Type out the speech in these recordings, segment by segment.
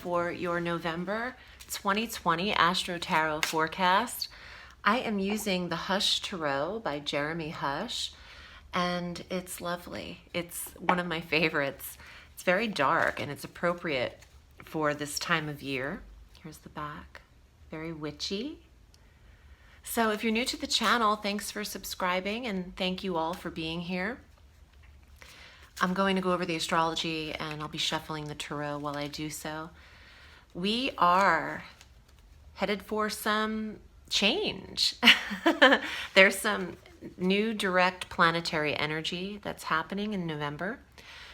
for your November 2020 Astro Tarot Forecast. I am using the Hush Tarot by Jeremy Hush, and it's lovely. It's one of my favorites. It's very dark, and it's appropriate for this time of year. Here's the back. Very witchy. So if you're new to the channel, thanks for subscribing, and thank you all for being here. I'm going to go over the astrology, and I'll be shuffling the tarot while I do so. We are headed for some change. There's some new direct planetary energy that's happening in November,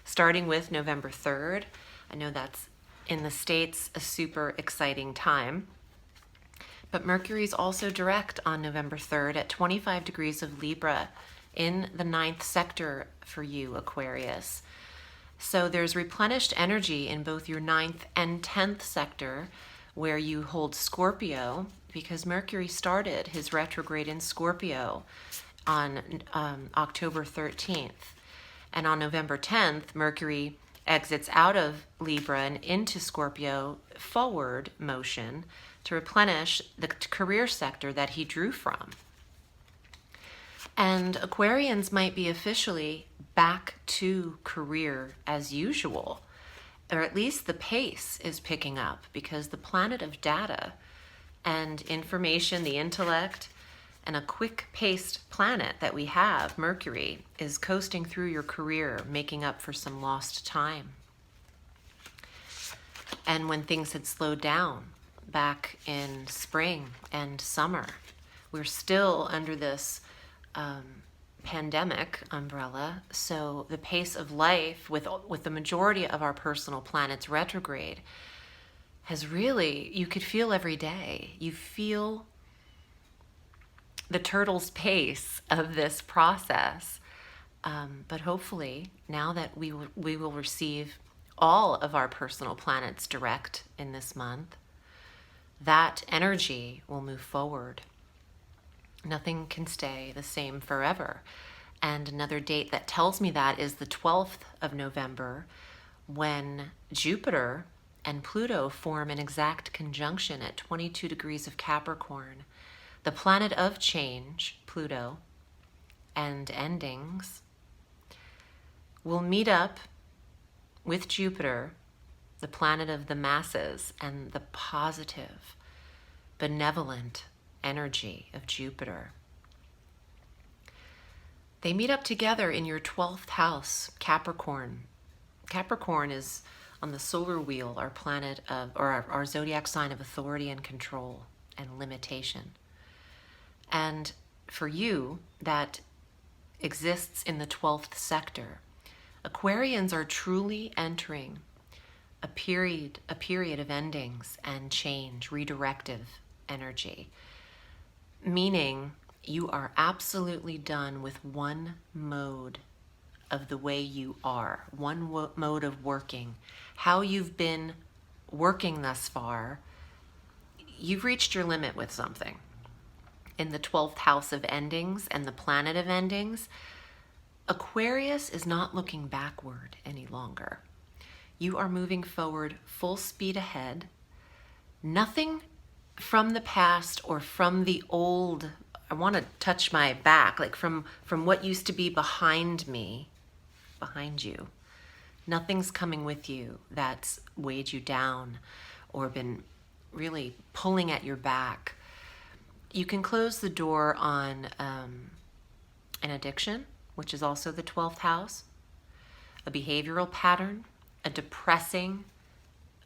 starting with November 3rd. I know that's in the States a super exciting time. But Mercury's also direct on November 3rd at 25 degrees of Libra in the 9th sector for you, Aquarius. So there's replenished energy in both your 9th and 10th sector where you hold Scorpio, because Mercury started his retrograde in Scorpio on October 13th. And on November 10th, Mercury exits out of Libra and into Scorpio forward motion to replenish the career sector that he drew from. And Aquarians might be officially back to career as usual, or at least the pace is picking up, because the planet of data and information, the intellect, and a quick-paced planet that we have, Mercury, is coasting through your career, making up for some lost time. And when things had slowed down back in spring and summer, we're still under this pandemic umbrella, so the pace of life with the majority of our personal planets retrograde has really, you could feel every day. You feel the turtle's pace of this process. But hopefully, now that we will receive all of our personal planets direct in this month, that energy will move forward. Nothing can stay the same forever. And another date that tells me that is the 12th of November, when Jupiter and Pluto form an exact conjunction at 22 degrees of Capricorn. The planet of change, Pluto, and endings, will meet up with Jupiter, the planet of the masses and the positive, benevolent energy of Jupiter. They meet up together in your 12th house, Capricorn. Capricorn is on the solar wheel, our planet of, or our zodiac sign of authority and control and limitation. And for you, that exists in the 12th sector. Aquarians are truly entering a period of endings and change, redirective energy. Meaning you are absolutely done with one mode of the way you are, one mode of working. How you've been working thus far, you've reached your limit with something. In the 12th house of endings and the planet of endings, Aquarius is not looking backward any longer. You are moving forward full speed ahead. Nothing from the past or from the old, I want to touch my back, like from what used to be behind me, behind you. Nothing's coming with you that's weighed you down or been really pulling at your back. You can close the door on an addiction, which is also the 12th house, a behavioral pattern, a depressing,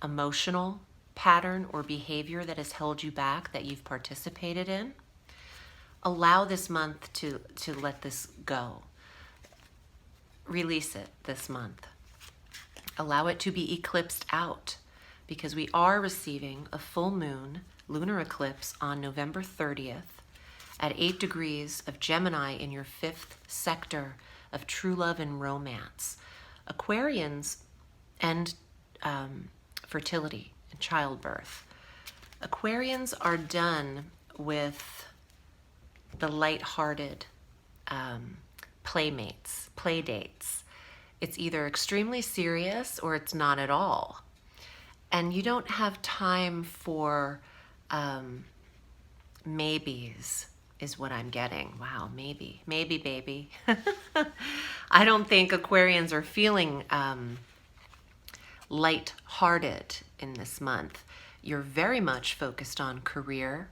emotional pattern or behavior that has held you back that you've participated in. Allow this month to let this go. Release it this month. Allow it to be eclipsed out, because we are receiving a full moon lunar eclipse on November 30th at 8 degrees of Gemini in your 5th sector of true love and romance. Aquarians and fertility and childbirth. Aquarians are done with the lighthearted play dates. It's either extremely serious or it's not at all. And you don't have time for maybes, is what I'm getting. Wow, maybe, baby. I don't think Aquarians are feeling light-hearted in this month. You're very much focused on career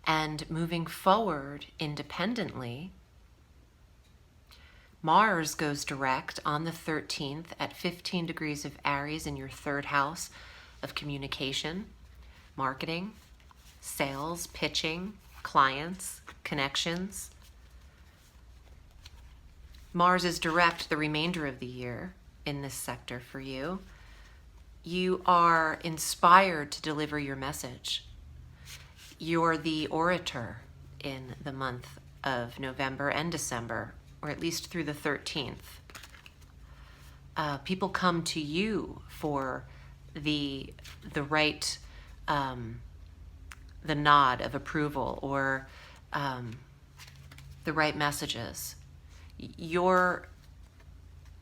and moving forward independently. Mars goes direct on the 13th at 15 degrees of Aries in your third house of communication, marketing, sales, pitching, clients, connections. Mars is direct the remainder of the year in this sector for you. You are inspired to deliver your message. You're the orator in the month of November and December, or at least through the 13th. People come to you for the right, the nod of approval, or the right messages. You're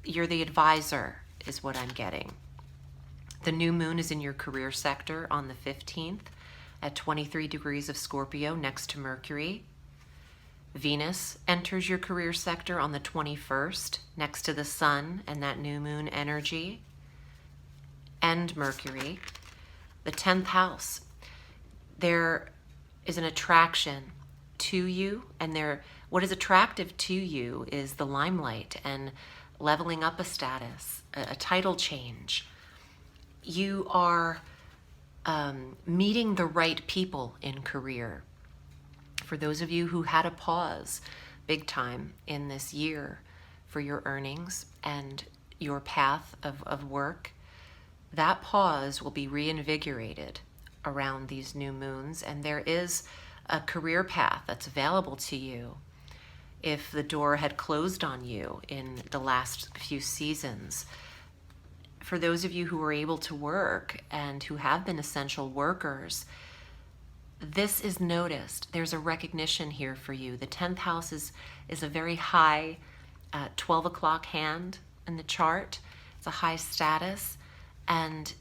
the advisor, is what I'm getting. The new moon is in your career sector on the 15th at 23 degrees of Scorpio next to Mercury. Venus enters your career sector on the 21st next to the Sun and that new moon energy and Mercury. The 10th house, there is an attraction to you, and what is attractive to you is the limelight and leveling up a status, a title change. You are meeting the right people in career. For those of you who had a pause big time in this year for your earnings and your path of work, that pause will be reinvigorated around these new moons, and there is a career path that's available to you. If the door had closed on you in the last few seasons, for those of you who were able to work and who have been essential workers, this is noticed. There's a recognition here for you. The 10th house is a very high 12 o'clock hand in the chart. It's a high status, and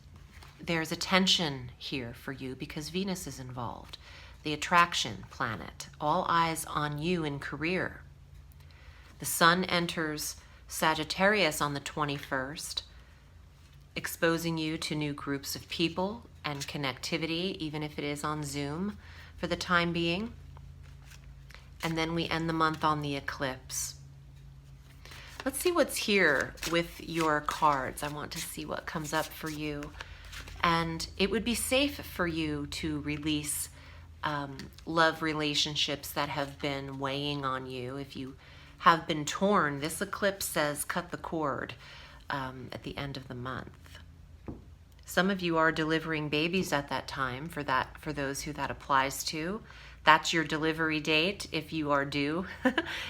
there's attention here for you because Venus is involved, the attraction planet, all eyes on you in career. The Sun enters Sagittarius on the 21st, exposing you to new groups of people and connectivity, even if it is on Zoom for the time being. And then we end the month on the eclipse. Let's see what's here with your cards. I want to see what comes up for you. And it would be safe for you to release love relationships that have been weighing on you. If you have been torn, this eclipse says cut the cord at the end of the month. Some of you are delivering babies at that time, for those who that applies to. That's your delivery date if you are due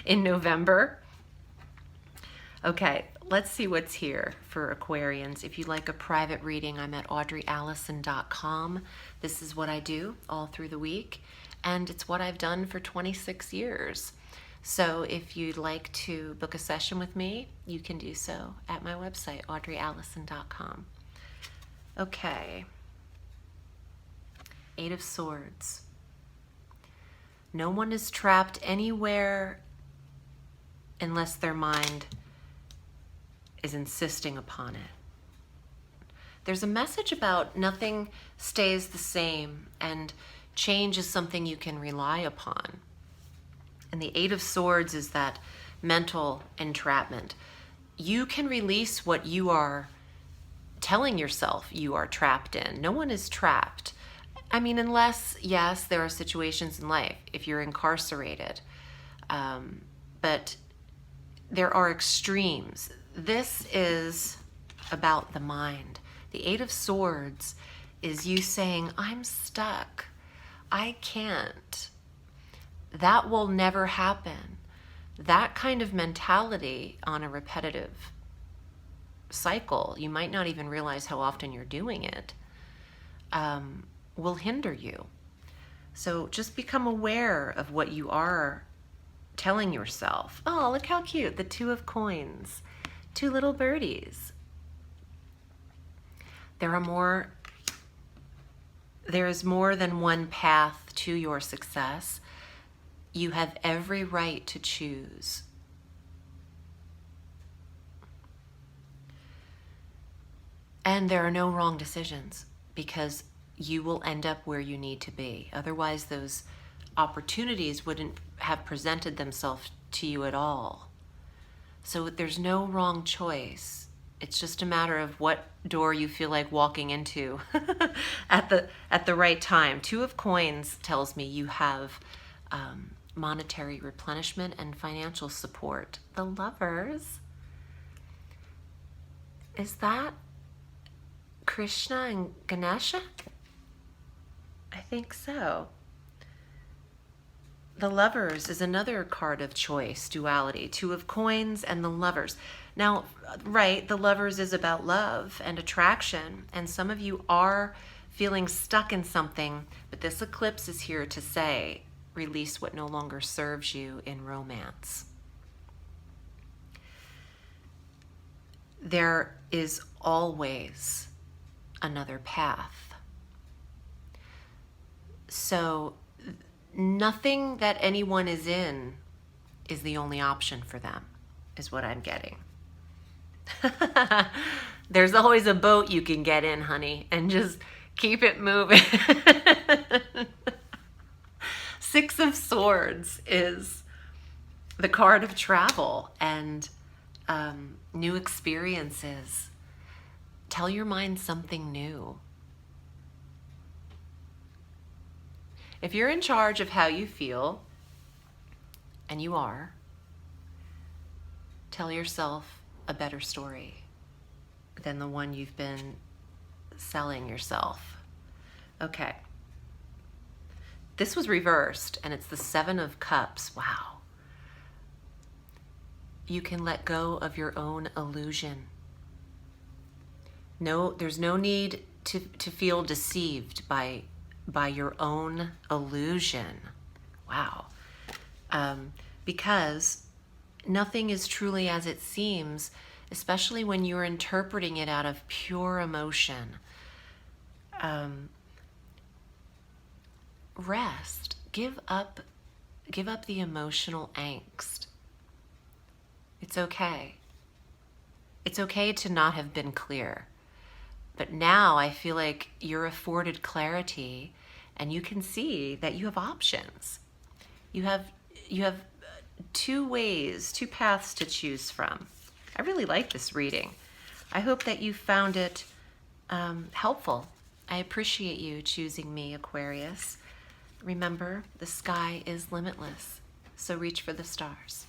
in November. Okay, let's see what's here for Aquarians. If you'd like a private reading, I'm at audreyalison.com. This is what I do all through the week, and it's what I've done for 26 years. So if you'd like to book a session with me, you can do so at my website, audreyalison.com. Okay. 8 of Swords. No one is trapped anywhere unless their mind is insisting upon it. There's a message about nothing stays the same, and change is something you can rely upon. And the 8 of Swords is that mental entrapment. You can release what you are telling yourself you are trapped in. No one is trapped. I mean, unless, yes, there are situations in life, if you're incarcerated, but there are extremes. This is about the mind. The 8 of Swords is you saying, I'm stuck. I can't. That will never happen. That kind of mentality on a repetitive cycle, you might not even realize how often you're doing it, will hinder you. So just become aware of what you are telling yourself. Oh, look how cute, the 2 of Coins, 2 little birdies. There are more There is more than one path to your success. You have every right to choose. And there are no wrong decisions, because you will end up where you need to be. Otherwise, those opportunities wouldn't have presented themselves to you at all. So there's no wrong choice. It's just a matter of what door you feel like walking into at the right time. Two of Coins tells me you have monetary replenishment and financial support. The Lovers. Is that Krishna and Ganesha? I think so. The Lovers is another card of choice, duality. Two of Coins and the Lovers. Now, right, the Lovers is about love and attraction, and some of you are feeling stuck in something, but this eclipse is here to say, release what no longer serves you in romance. There is always another path. So nothing that anyone is in is the only option for them, is what I'm getting. There's always a boat you can get in, honey, and just keep it moving. Six of Swords is the card of travel and new experiences. Tell your mind something new. If you're in charge of how you feel, and you are, tell yourself a better story than the one you've been selling yourself. Okay. This was reversed, and it's the Seven of Cups. Wow. You can let go of your own illusion. No, there's no need to feel deceived by your own illusion. Wow. Because nothing is truly as it seems, especially when you're interpreting it out of pure emotion. Rest. Give up the emotional angst. It's okay. It's okay to not have been clear. But now I feel like you're afforded clarity, and you can see that you have options. You have two paths to choose from. I really like this reading. I hope that you found it helpful. I appreciate you choosing me, Aquarius. Remember, the sky is limitless, so reach for the stars.